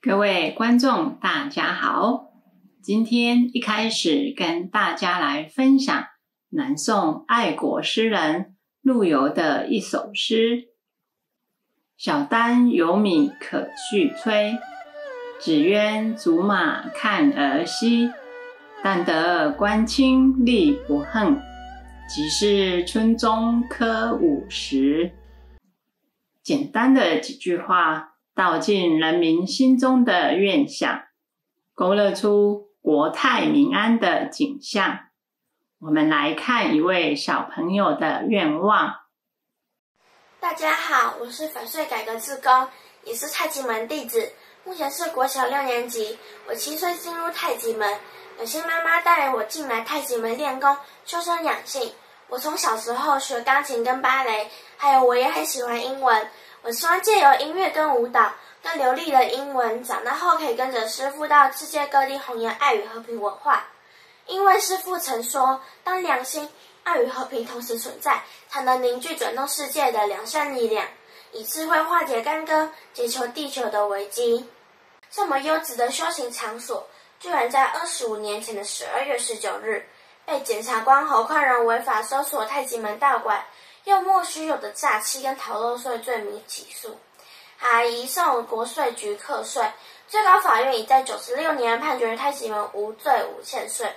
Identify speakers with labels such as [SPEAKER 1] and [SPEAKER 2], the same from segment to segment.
[SPEAKER 1] 各位观众大家好，今天一开始跟大家来分享南宋爱国诗人陆游的一首诗：小丹有米可续炊，只冤竹马看儿戏，但得官清力不横，即是村中科50。简单的几句话道尽人民心中的愿想，勾勒出国泰民安的景象。我们来看一位小朋友的愿望。
[SPEAKER 2] 大家好，我是法税改革志工，也是太极门弟子，目前是国小6年级。我7岁进入太极门，有些妈妈带我进来太极门练功，修身养性。我从小时候学钢琴跟芭蕾，还有我也很喜欢英文。我希望借由音乐跟舞蹈，更流利的英文，长大后可以跟着师父到世界各地弘扬爱与和平文化。因为师父曾说，当良心、爱与和平同时存在，才能凝聚转动世界的良善力量，以智慧化解干戈，解救地球的危机。这么优质的修行场所，居然在25年前的12月19日，被检察官侯宽仁违法搜索太极门道馆，用莫须有的诈欺跟逃漏税罪名起诉，还移送国税局课税。最高法院已在96年判决太极门无罪无欠税，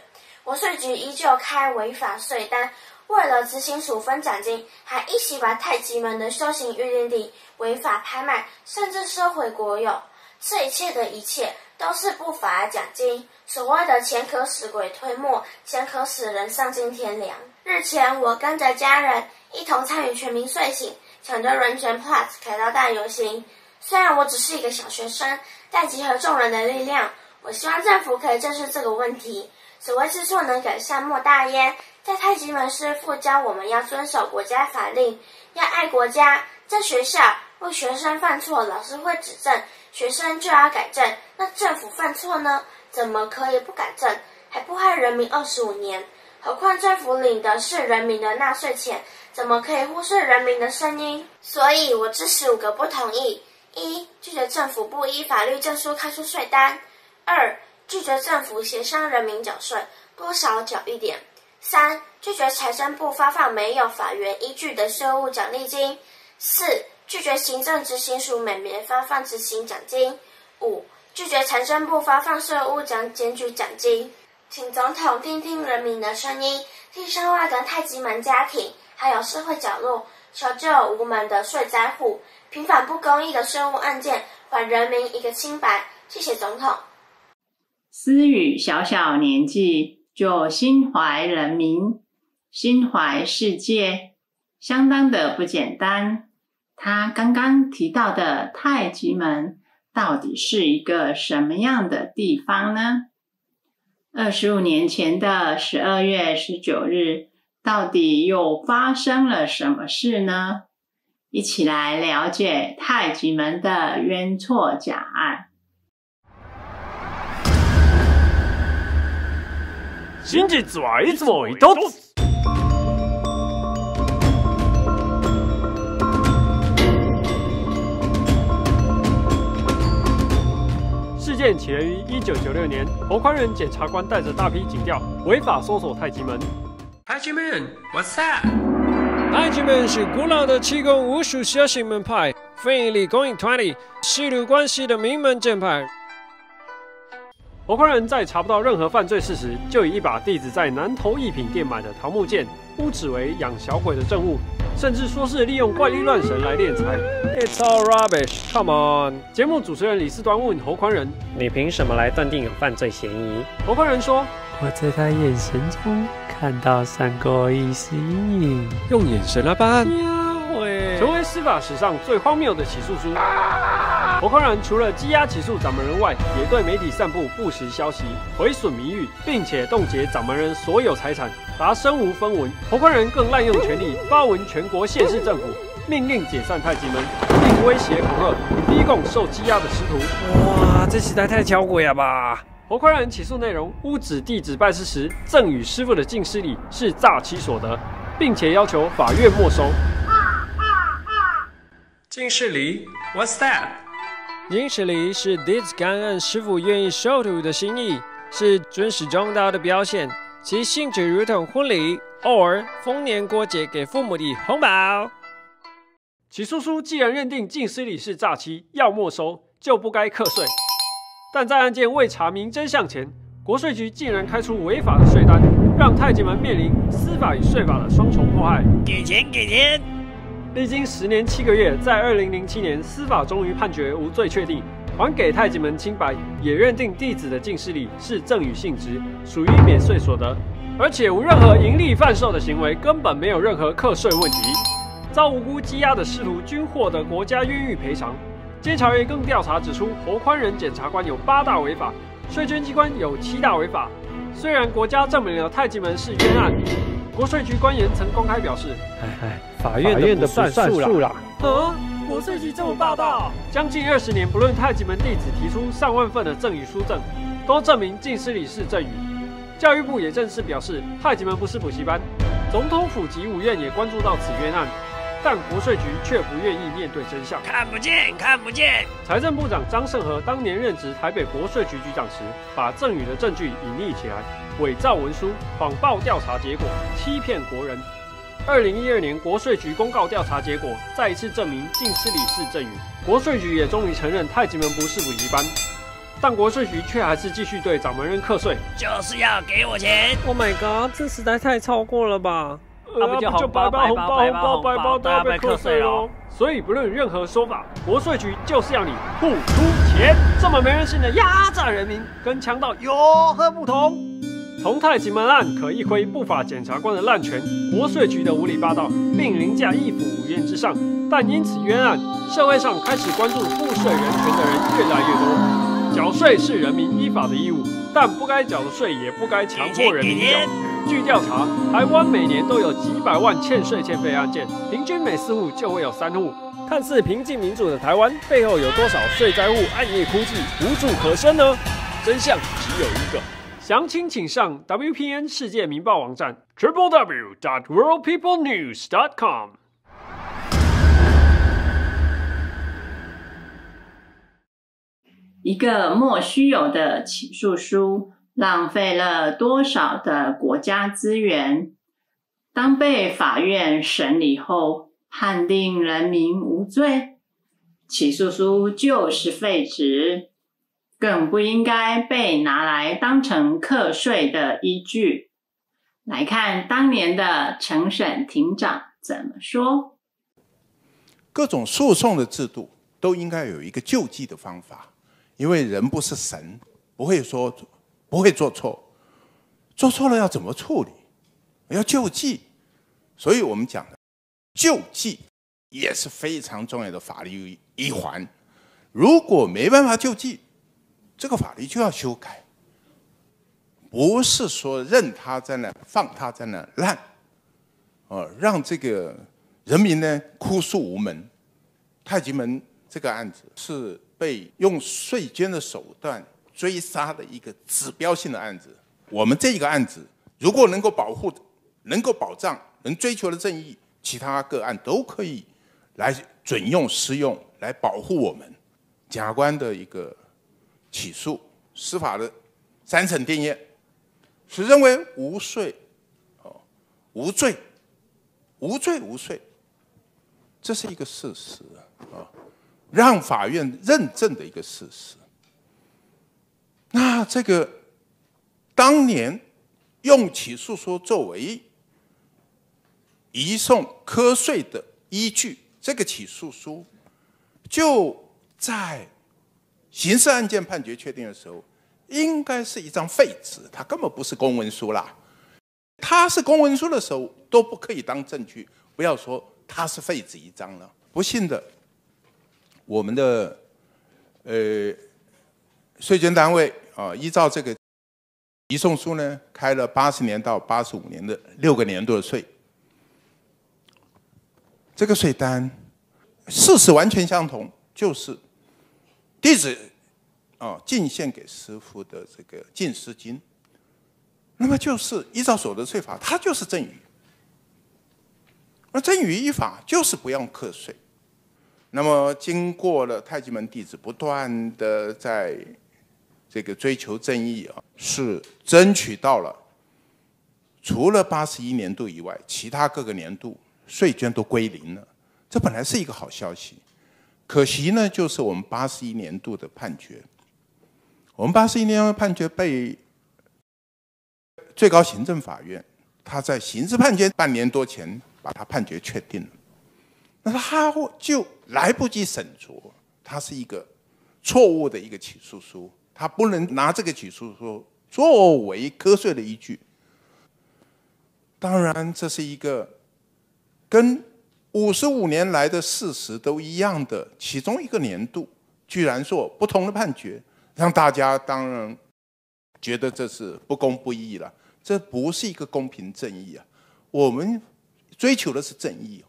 [SPEAKER 2] 国税局依旧开违法税单，为了执行处分奖金，还一起把太极门的修行预定地违法拍卖，甚至收回国有。这一切的一切都是不法的奖金，所谓的钱可使鬼推磨，钱可使人丧尽天良。日前，我跟着家人一同参与全民睡醒抢救人权 Plus 凯道大游行。虽然我只是一个小学生，但集合众人的力量，我希望政府可以正视这个问题。所谓知错能改善莫大焉，在太极门师父教我们要遵守国家法令，要爱国家。在学校，若学生犯错，老师会指正，学生就要改正。那政府犯错呢？怎么可以不改正？还迫害人民25年？何况政府领的是人民的纳税钱，怎么可以忽视人民的声音？所以我支持5个不同意： 1. 拒绝政府不依法律证书开出税单； 2. 拒绝政府协商人民缴税，多少缴一点； 3. 拒绝财政部发放没有法源依据的税务奖励金； 4. 拒绝行政执行署每年发放执行奖金； 5. 拒绝财政部发放税务检举奖金。请总统听听人民的声音，替上万个太极门家庭还有社会角落求救无门的税灾户，平反不公义的税务案件，还人民一个清白。谢谢总统。
[SPEAKER 1] 思雨小小年纪就心怀人民，心怀世界，相当的不简单。他刚刚提到的太极门到底是一个什么样的地方呢？25年前的12月19日，到底又发生了什么事呢？一起来了解太极门的冤错假案。
[SPEAKER 3] 真是拽拽多。事件起源于1996年，侯宽仁检察官带着大批警调，违法搜索太极门。
[SPEAKER 4] 太极门 ，What's that？
[SPEAKER 3] 太极门是古老的气功武术修行门派，非营利公益团体，西鲁关西的名门正派。侯宽仁在查不到任何犯罪事实，就以一把弟子在南投艺品店买的桃木剑，污指为养小鬼的证物，甚至说是利用怪力乱神来敛财。It's all rubbish, come on！ 节目主持人李四端问侯宽仁：“你凭什么来断定有犯罪嫌疑？”侯宽仁说：“
[SPEAKER 5] 我在他眼神中看到三国意识阴影，
[SPEAKER 3] 用眼神来办案，成为司法史上最荒谬的起诉书。”侯宽仁除了羁押起诉掌门人外，也对媒体散布不实消息，毁损名誉，并且冻结掌门人所有财产，达身无分文。侯宽仁更滥用权力，发文全国县市政府，命令解散太极门，并威胁恐吓、逼供受羁押的师徒。哇，这实在太巧诡了吧！侯宽仁起诉内容污指弟子拜师时赠与师父的进师礼是诈欺所得，并且要求法院没收。
[SPEAKER 4] 进士礼 ，What's that？
[SPEAKER 3] 银饰里是弟子感恩师父愿意授徒的心意，是尊师重道的表现，其性质如同婚礼，偶尔逢年过节给父母的红包。起诉书既然认定进司里是诈欺，要没收，就不该课税。但在案件未查明真相前，国税局竟然开出违法的税单，让太极门面临司法与税法的双重迫害。
[SPEAKER 5] 给钱给钱！
[SPEAKER 3] 历经10年7个月，在2007年司法终于判决无罪确定，还给太极门清白，也认定弟子的进士礼是赠与性质，属于免税所得，而且无任何盈利贩售的行为，根本没有任何课税问题。遭无辜羁押的师徒均获得国家冤狱赔偿。监察院更调查指出，侯宽仁检察官有8大违法，税捐机关有7大违法。虽然国家证明了太极门是冤案，国税局官员曾公开表示：“法院的不算数啦。”国税局这么霸道！将近20年，不论太极门弟子提出上万份的赠与书证，都证明进司里是赠与。教育部也正式表示，太极门不是补习班。总统府及5院也关注到此冤案。但国税局却不愿意面对真相，
[SPEAKER 5] 看不见，看不见。
[SPEAKER 3] 财政部长张盛和当年任职台北国税局局长时，把赠与的证据隐匿起来，伪造文书，谎报调查结果，欺骗国人。2012年，国税局公告调查结果，再一次证明进司里是赠与。国税局也终于承认太极门不是补习班，但国税局却还是继续对掌门人课税，
[SPEAKER 5] 就是要给我钱。
[SPEAKER 3] Oh my god， 这实在太超过了吧！
[SPEAKER 5] 不就白包，都要被课税喽。
[SPEAKER 3] 所以不论任何说法，国税局就是要你付出钱。这么没人性的压榨人民，跟强盗有何不同？从太极门案可一窥不法检察官的滥权，国税局的无理霸道，并凌驾一府5院之上。但因此冤案，社会上开始关注赋税人权的人越来越多。缴税是人民依法的义务，但不该缴的税也不该强迫人民缴。据调查，台湾每年都有几百万欠税欠费案件，平均每4户就会有3户。看似平静民主的台湾，背后有多少税灾户暗夜哭泣，无处可伸呢？真相只有一个。详情请上 WPN 世界民报网站 www.worldpeoplenews.com。
[SPEAKER 1] 一个莫须有的起诉书，浪费了多少的国家资源？当被法院审理后，判定人民无罪，起诉书就是废纸，更不应该被拿来当成课税的依据。来看当年的承审庭长怎么说。
[SPEAKER 6] 各种诉讼的制度都应该有一个救济的方法，因为人不是神，不会做错，做错了要怎么处理？要救济。所以我们讲的救济也是非常重要的法律一环。如果没办法救济，这个法律就要修改，不是说任他在那放他在那烂，让这个人民呢哭诉无门。太极门这个案子是被用税捐的手段追杀的一个指标性的案子。我们这个案子如果能够保护、能够保障、能追求的正义，其他个案都可以来准用、适用，来保护我们。检察官的一个起诉，司法的3审定谳是认为无罪，无罪，这是一个事实啊，让法院认证的一个事实。那这个当年用起诉书作为移送科税的依据，这个起诉书就在刑事案件判决确定的时候，应该是一张废纸，它根本不是公文书啦。它是公文书的时候都不可以当证据，不要说它是废纸一张了。不幸的，我们的税捐单位依照这个移送书呢，开了80年到85年的6个年度的税。这个税单事实完全相同，就是弟子进献给师父的这个进师金，那么就是依照所得税法，它就是赠与。而赠与依法就是不用课税，那么经过了太极门弟子不断的在这个追求正义啊，是争取到了除了81年度以外，其他各个年度税捐都归零了。这本来是一个好消息，可惜呢，就是我们81年度的判决，我们81年度的判决被最高行政法院，他在刑事判决半年多前把他判决确定了。那他就来不及审酌，它是一个错误的一个起诉书，他不能拿这个起诉书作为课税的依据。当然，这是一个跟55年来的事实都一样的其中一个年度，居然说不同的判决，让大家当然觉得这是不公不义了。这不是一个公平正义啊！我们追求的是正义，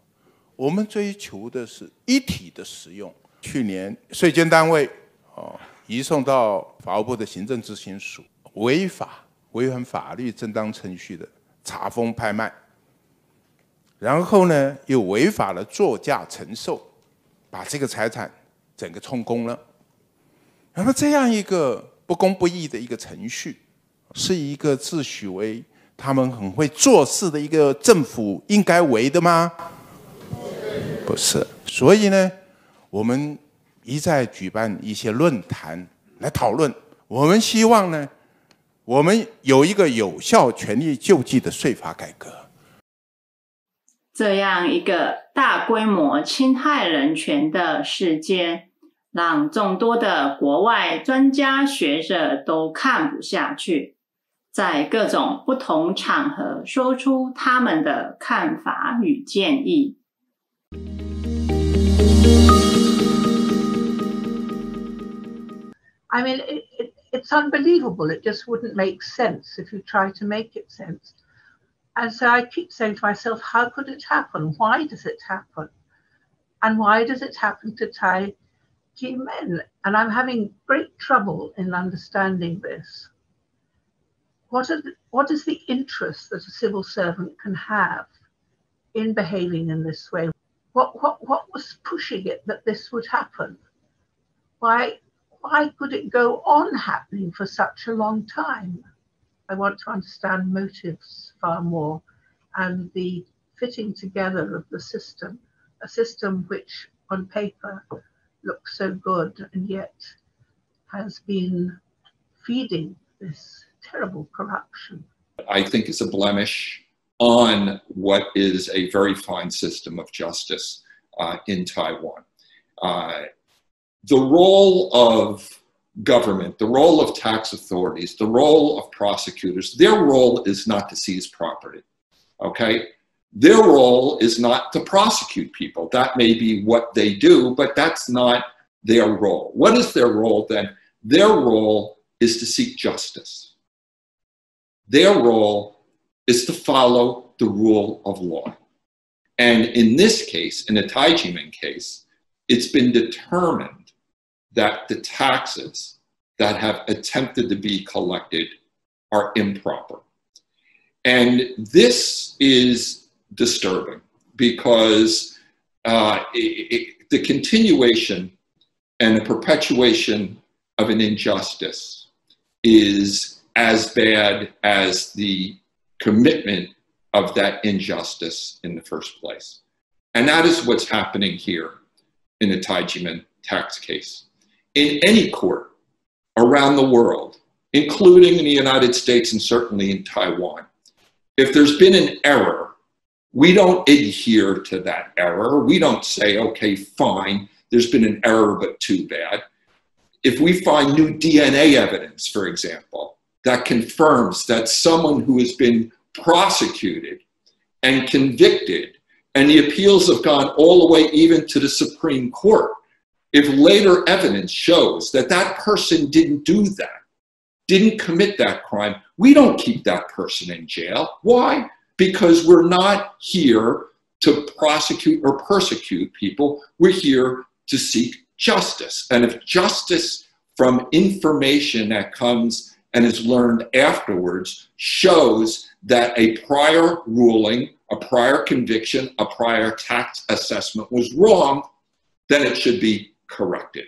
[SPEAKER 6] 我们追求的是一体的使用。去年税捐单位移送到法务部的行政执行署，违反法律正当程序的查封拍卖，然后呢又违法了作价承受，把这个财产整个充公了。那么这样一个不公不义的一个程序，是一个自诩为他们很会做事的一个政府应该为的吗？不是。所以呢，我们一再举办一些论坛来讨论。我们希望呢，我们有一个有效权利救济的税法改革。
[SPEAKER 1] 这样一个大规模侵害人权的事件，让众多的国外专家学者都看不下去，在各种不同场合说出他们的看法与建议。
[SPEAKER 7] I mean, it's unbelievable. It just wouldn't make sense if you try to make it sense. And so I keep saying to myself, how could it happen? Why does it happen? And why does it happen to Thai men? And I'm having great trouble in understanding this. What is the interest that a civil servant can have in behaving in this way? What was pushing it that this would happen? Why could it go on happening for such a long time? I want to understand motives far more and the fitting together of the system, a system which on paper looks so good and yet has been feeding this terrible corruption.
[SPEAKER 8] I think it's a blemish on what is a very fine system of justice in Taiwan. The role of government, the role of tax authorities, the role of prosecutors, their role is not to seize property, okay? Their role is not to prosecute people. That may be what they do, but that's not their role. What is their role then? Their role is to seek justice. Their role is to follow the rule of law. And in this case, in the太极门case, it's been determined that the taxes that have attempted to be collected are improper. And this is disturbing because the continuation and the perpetuation of an injustice is as bad as the commitment of that injustice in the first place. And that is what's happening here in the太极門tax case. In any court around the world, including in the United States and certainly in Taiwan, if there's been an error, we don't adhere to that error. We don't say, okay, fine, there's been an error, but too bad. If we find new DNA evidence, for example, that confirms that someone who has been prosecuted and convicted, and the appeals have gone all the way even to the Supreme Court, if later evidence shows that that person didn't do that, didn't commit that crime, we don't keep that person in jail. Why? Because we're not here to prosecute or persecute people. We're here to seek justice. And if justice from information that comes and is learned afterwards shows that a prior ruling, a prior conviction, a prior tax assessment was wrong, then it should be corrected.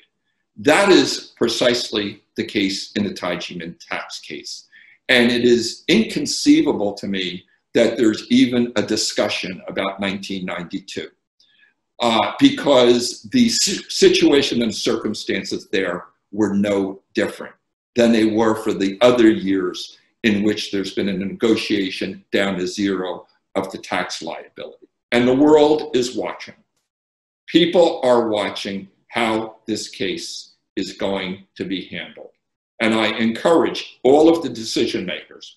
[SPEAKER 8] That is precisely the case in the Taijimen tax case. And it is inconceivable to me that there's even a discussion about 1992 because the situation and circumstances there were no different than they were for the other years in which there's been a negotiation down to zero of the tax liability. And the world is watching. People are watching how this case is going to be handled. And I encourage all of the decision makers,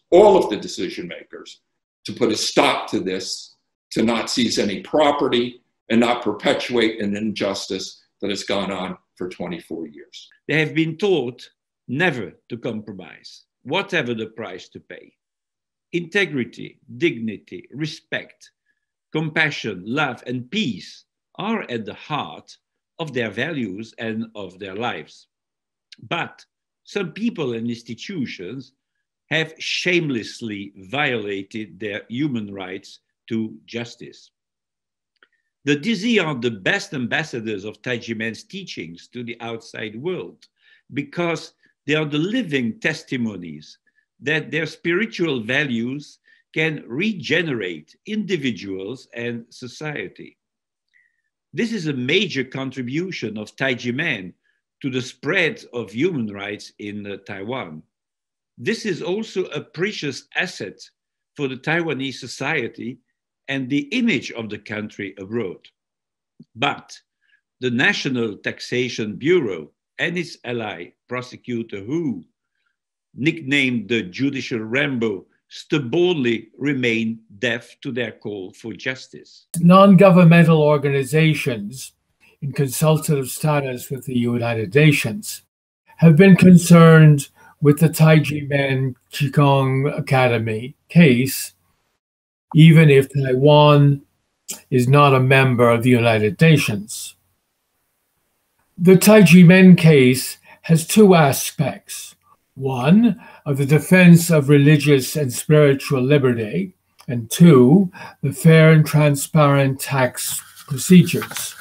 [SPEAKER 8] to put a stop to this, to not seize any property and not perpetuate an injustice that has gone on for 24 years.
[SPEAKER 9] They have been taught never to compromise, whatever the price to pay. Integrity, dignity, respect, compassion, love, and peace are at the heart of their values and of their lives. But some people and institutions have shamelessly violated their human rights to justice. The Dizi are the best ambassadors of Taijimen's teachings to the outside world because they are the living testimonies that their spiritual values can regenerate individuals and society. This is a major contribution of Taijimen to the spread of human rights in Taiwan. This is also a precious asset for the Taiwanese society and the image of the country abroad. But the National Taxation Bureau and its ally, Prosecutor Hu, nicknamed the Judicial Rambo, stubbornly remain deaf to their call for justice.
[SPEAKER 10] Non-governmental organizations in consultative status with the United Nations have been concerned with the Taijimen Qigong Academy case, even if Taiwan is not a member of the United Nations. The Taijimen case has two aspects. One, of the defense of religious and spiritual liberty, and two, the fair and transparent tax procedures.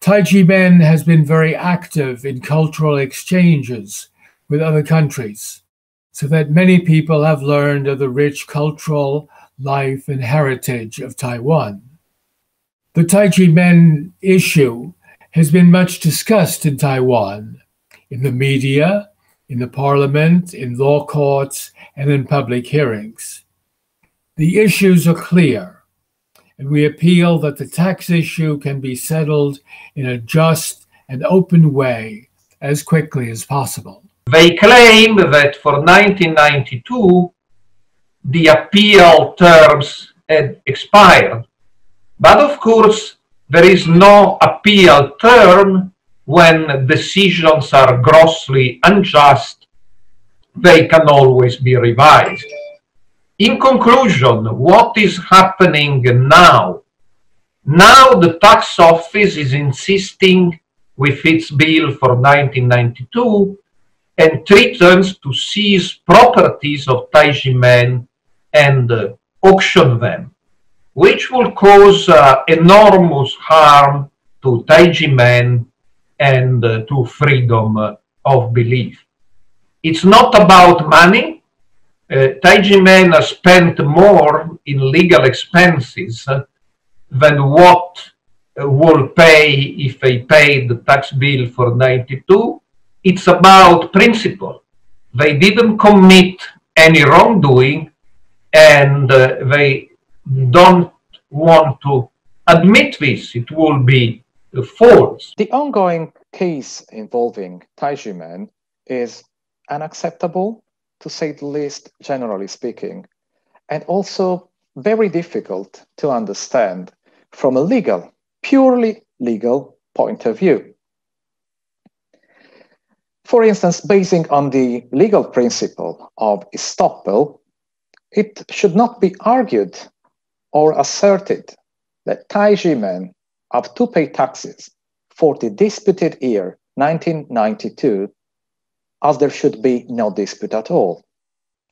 [SPEAKER 10] Taijimen has been very active in cultural exchanges with other countries, so that many people have learned of the rich cultural life and heritage of Taiwan. The Taijimen issue has been much discussed in Taiwan, in the media, in the parliament, in law courts, and in public hearings. The issues are clear, and we appeal that the tax issue can be settled in a just and open way as quickly as possible.
[SPEAKER 11] They claim that for 1992, the appeal terms had expired. But of course, there is no appeal term when decisions are grossly unjust. They can always be revised. In conclusion, what is happening now? Now the tax office is insisting with its bill for 1992 and threatens to seize properties of Taijimen and auction them, which will cause enormous harm to Taijimen and to freedom of belief. It's not about money. Taijimen has spent more in legal expenses than what will pay if they paid the tax bill for 92. It's about principle. They didn't commit any wrongdoing, and they don't want to admit this. It will be false.
[SPEAKER 12] The ongoing case involving Taijimen is unacceptable, to say the least, generally speaking, and also very difficult to understand from a legal, purely legal point of view. For instance, basing on the legal principle of estoppel, it should not be argued or asserted that Taijimen have to pay taxes for the disputed year 1992, as there should be no dispute at all.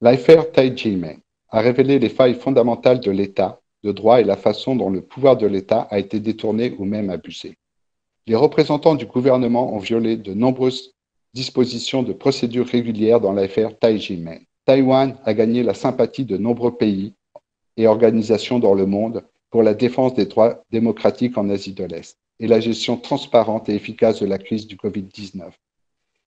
[SPEAKER 13] L'affaire Taijimen a révélé les failles fondamentales de l'État, de droit et la façon dont le pouvoir de l'État a été détourné ou même abusé. Les représentants du gouvernement ont violé de nombreuses dispositions de procédure régulière dans l'affaire太极门. Taïwan a gagné la sympathie de nombreux pays et organisations dans le monde pour la défense des droits démocratiques en Asie de l'Est et la gestion transparente et efficace de la crise du Covid-19.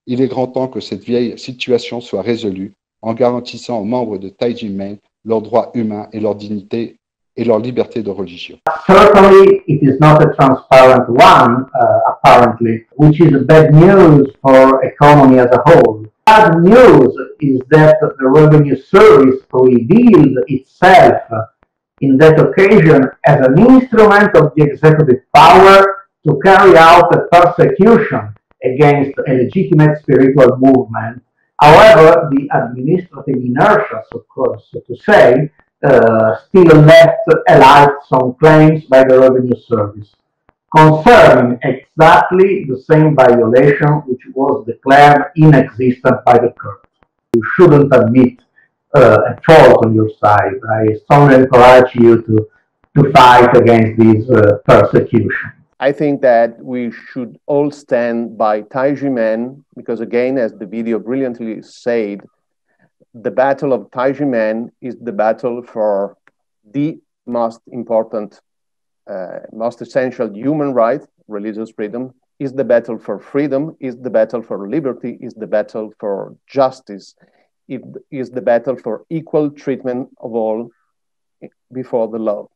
[SPEAKER 13] Il est grand temps que cette vieille situation soit résolue en garantissant aux membres de太极门leurs droits humains et leur dignité et leur liberté de religion.
[SPEAKER 11] Certainly, it is not a transparent one, apparently, which is bad news for economy as a whole. Bad news is that the Revenue Service revealed itself in that occasion as an instrument of the executive power to carry out a persecution against a legitimate spiritual movement. However, the administrative inertia, so to say, still left alive some claims by the Revenue Service concerning exactly the same violation which was declared inexistent by the court. You shouldn't admit a fault on your side. I strongly encourage you to fight against this persecution.
[SPEAKER 14] I think that we should all stand by太极门because, again, as the video brilliantly said, the battle of太极门is the battle for the most important, most essential human right, religious freedom, is the battle for freedom, is the battle for liberty, is the battle for justice, it is the battle for equal treatment of all before the law.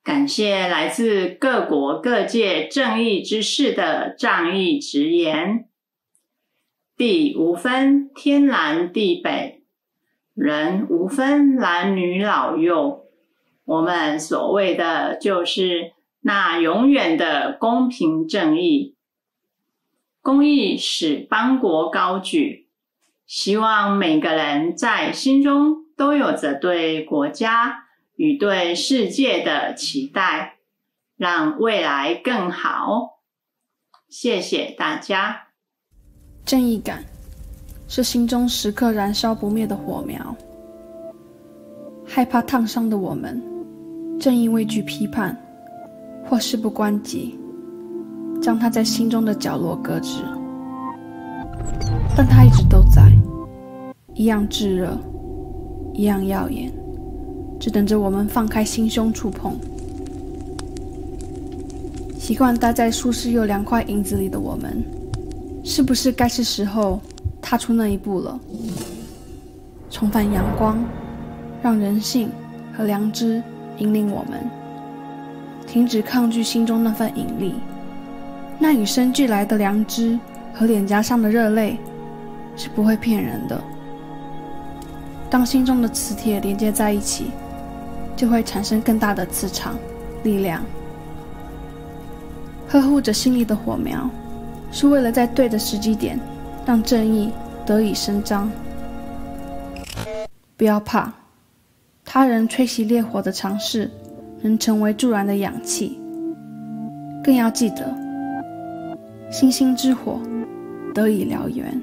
[SPEAKER 1] 感谢来自各国各界正义之士的仗义直言。地无分天南地北，人无分男女老幼，我们所谓的就是那永远的公平正义。公义使邦国高举，希望每个人在心中都有着对国家与对世界的期待，让未来更好。谢谢大家。
[SPEAKER 15] 正义感是心中时刻燃烧不灭的火苗，害怕烫伤的我们，正因畏惧批判或事不关己，将它在心中的角落搁置，但它一直都在，一样炙热，一样耀眼，只等着我们放开心胸触碰。习惯待在舒适又凉快影子里的我们，是不是该是时候踏出那一步了？重返阳光，让人性和良知引领我们，停止抗拒心中那份引力，那与生俱来的良知和脸颊上的热泪是不会骗人的。当心中的磁铁连接在一起，就会产生更大的磁场力量。呵护着心里的火苗，是为了在对的时机点让正义得以伸张。不要怕，他人吹熄烈火的尝试能成为助燃的氧气，更要记得星星之火得以燎原。